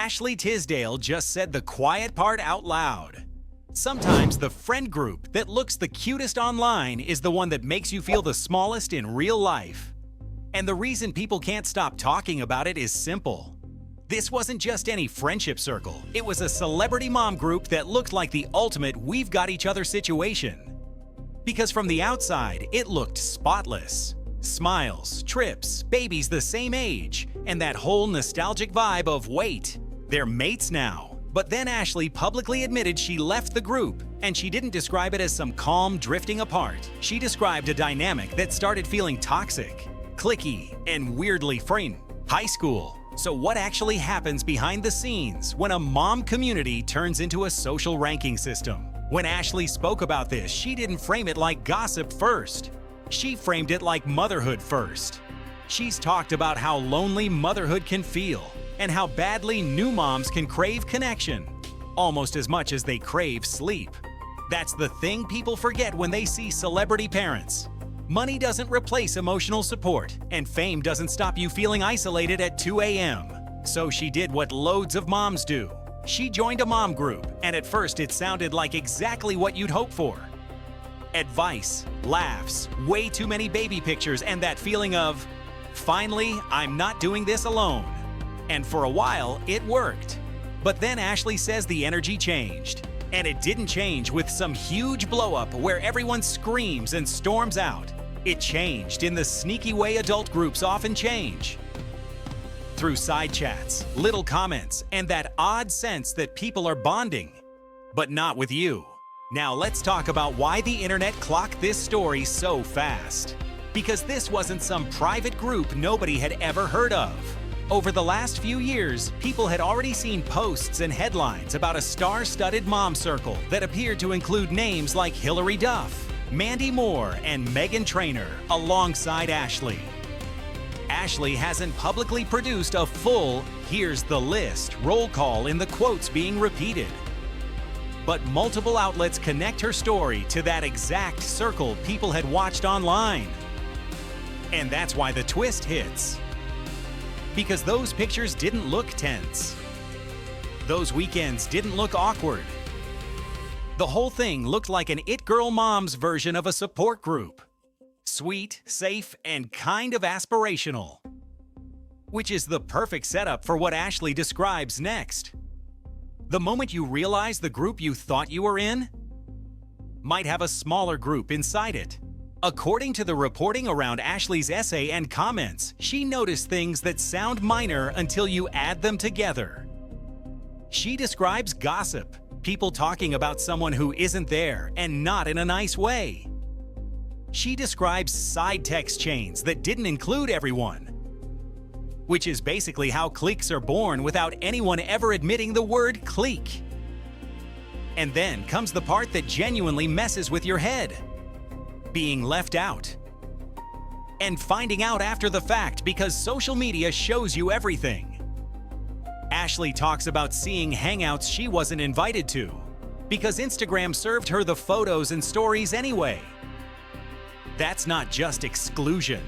Ashley Tisdale just said the quiet part out loud. Sometimes the friend group that looks the cutest online is the one that makes you feel the smallest in real life. And the reason people can't stop talking about it is simple. This wasn't just any friendship circle. It was a celebrity mom group that looked like the ultimate we've got each other situation. Because from the outside, it looked spotless. Smiles, trips, babies the same age, and that whole nostalgic vibe of wait, they're mates now. But then Ashley publicly admitted she left the group, and she didn't describe it as some calm drifting apart. She described a dynamic that started feeling toxic, cliquey, and weirdly frayed. High school. So what actually happens behind the scenes when a mom community turns into a social ranking system? When Ashley spoke about this, she didn't frame it like gossip first. She framed it like motherhood first. She's talked about how lonely motherhood can feel and how badly new moms can crave connection, almost as much as they crave sleep. That's the thing people forget when they see celebrity parents. Money doesn't replace emotional support, and fame doesn't stop you feeling isolated at 2 a.m. So she did what loads of moms do. She joined a mom group, and at first it sounded like exactly what you'd hope for. Advice, laughs, way too many baby pictures, and that feeling of, finally, I'm not doing this alone. And for a while, it worked. But then Ashley says the energy changed. And it didn't change with some huge blow-up where everyone screams and storms out. It changed in the sneaky way adult groups often change. Through side chats, little comments, and that odd sense that people are bonding. But not with you. Now let's talk about why the internet clocked this story so fast. Because this wasn't some private group nobody had ever heard of. Over the last few years, people had already seen posts and headlines about a star-studded mom circle that appeared to include names like Hilary Duff, Mandy Moore, and Meghan Trainor alongside Ashley. Ashley hasn't publicly produced a full "here's the list" roll call in the quotes being repeated. But multiple outlets connect her story to that exact circle people had watched online. And that's why the twist hits. Because those pictures didn't look tense. Those weekends didn't look awkward. The whole thing looked like an It Girl Mom's version of a support group. Sweet, safe, and kind of aspirational. Which is the perfect setup for what Ashley describes next. The moment you realize the group you thought you were in might have a smaller group inside it. According to the reporting around Ashley's essay and comments, she noticed things that sound minor until you add them together. She describes gossip, people talking about someone who isn't there and not in a nice way. She describes side text chains that didn't include everyone, which is basically how cliques are born without anyone ever admitting the word clique. And then comes the part that genuinely messes with your head. Being left out. And finding out after the fact because social media shows you everything. Ashley talks about seeing hangouts she wasn't invited to because Instagram served her the photos and stories anyway. That's not just exclusion.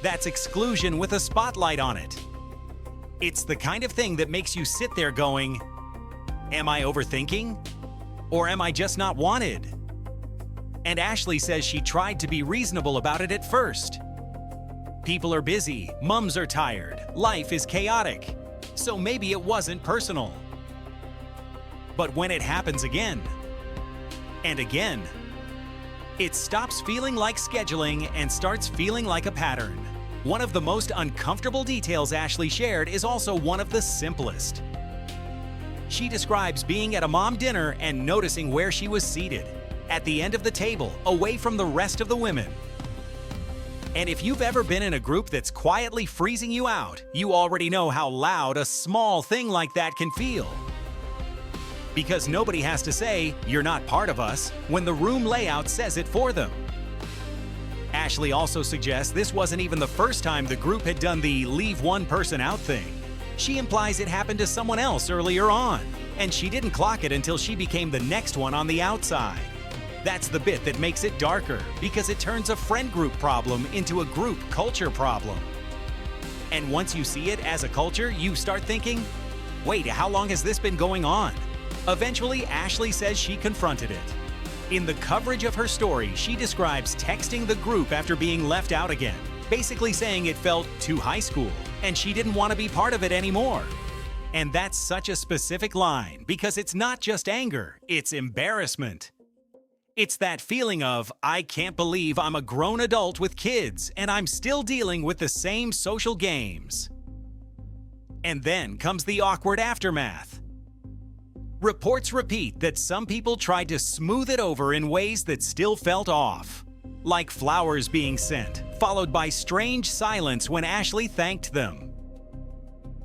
That's exclusion with a spotlight on it. It's the kind of thing that makes you sit there going, am I overthinking? Or am I just not wanted? And Ashley says she tried to be reasonable about it at first. People are busy, mums are tired, life is chaotic, so maybe it wasn't personal. But when it happens again, and again, it stops feeling like scheduling and starts feeling like a pattern. One of the most uncomfortable details Ashley shared is also one of the simplest. She describes being at a mom dinner and noticing where she was seated. At the end of the table, away from the rest of the women. And if you've ever been in a group that's quietly freezing you out, you already know how loud a small thing like that can feel. Because nobody has to say, "You're not part of us," when the room layout says it for them. Ashley also suggests this wasn't even the first time the group had done the leave one person out thing. She implies it happened to someone else earlier on, and she didn't clock it until she became the next one on the outside. That's the bit that makes it darker, because it turns a friend group problem into a group culture problem. And once you see it as a culture, you start thinking, Wait, how long has this been going on? Eventually, Ashley says she confronted it. In the coverage of her story, she describes texting the group after being left out again, basically saying it felt too high school and she didn't want to be part of it anymore. And that's such a specific line because it's not just anger, it's embarrassment. It's that feeling of, I can't believe I'm a grown adult with kids and I'm still dealing with the same social games. And then comes the awkward aftermath. Reports repeat that some people tried to smooth it over in ways that still felt off, like flowers being sent, followed by strange silence when Ashley thanked them.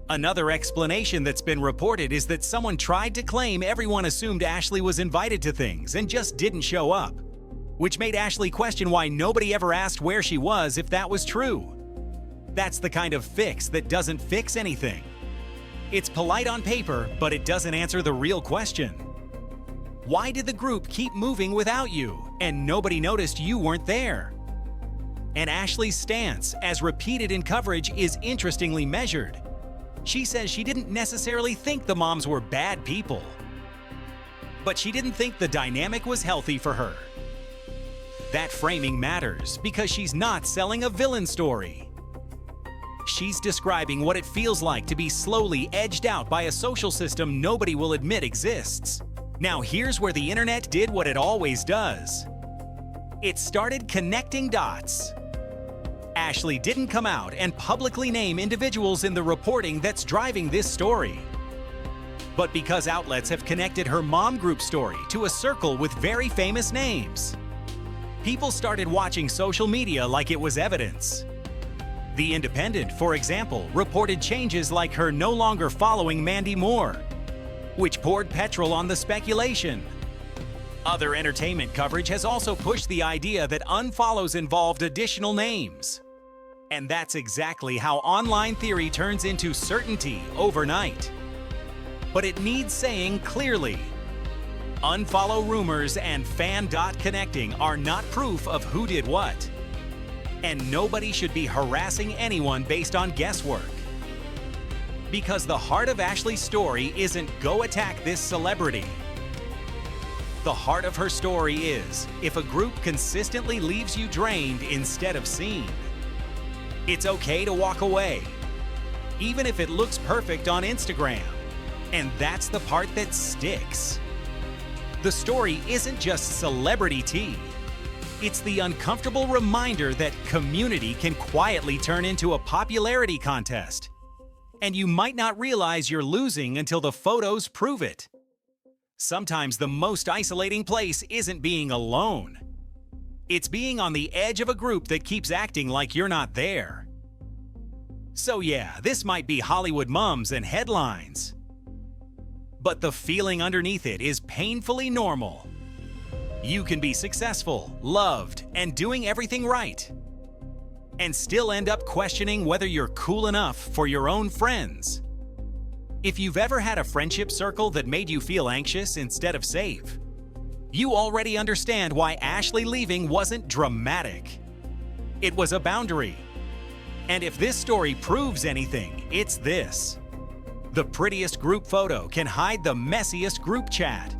Another explanation that's been reported is that someone tried to claim everyone assumed Ashley was invited to things and just didn't show up, which made Ashley question why nobody ever asked where she was if that was true. That's the kind of fix that doesn't fix anything. It's polite on paper, but it doesn't answer the real question. Why did the group keep moving without you, and nobody noticed you weren't there? And Ashley's stance, as repeated in coverage, is interestingly measured. She says she didn't necessarily think the moms were bad people, but she didn't think the dynamic was healthy for her. That framing matters because she's not selling a villain story. She's describing what it feels like to be slowly edged out by a social system nobody will admit exists. Now here's where the internet did what it always does. It started connecting dots. Ashley didn't come out and publicly name individuals in the reporting that's driving this story. But because outlets have connected her mom group story to a circle with very famous names, people started watching social media like it was evidence. The Independent, for example, reported changes like her no longer following Mandy Moore, which poured petrol on the speculation. Other entertainment coverage has also pushed the idea that unfollows involved additional names. And that's exactly how online theory turns into certainty overnight. But it needs saying clearly. Unfollow rumors and fan.connecting are not proof of who did what. And nobody should be harassing anyone based on guesswork. Because the heart of Ashley's story isn't go attack this celebrity. The heart of her story is if a group consistently leaves you drained instead of seen. It's okay to walk away, even if it looks perfect on Instagram. And that's the part that sticks. The story isn't just celebrity tea. It's the uncomfortable reminder that community can quietly turn into a popularity contest. And you might not realize you're losing until the photos prove it. Sometimes the most isolating place isn't being alone. It's being on the edge of a group that keeps acting like you're not there. So yeah, this might be Hollywood mums and headlines. But the feeling underneath it is painfully normal. You can be successful, loved, and doing everything right, and still end up questioning whether you're cool enough for your own friends. If you've ever had a friendship circle that made you feel anxious instead of safe, you already understand why Ashley leaving wasn't dramatic. It was a boundary. And if this story proves anything, it's this. The prettiest group photo can hide the messiest group chat.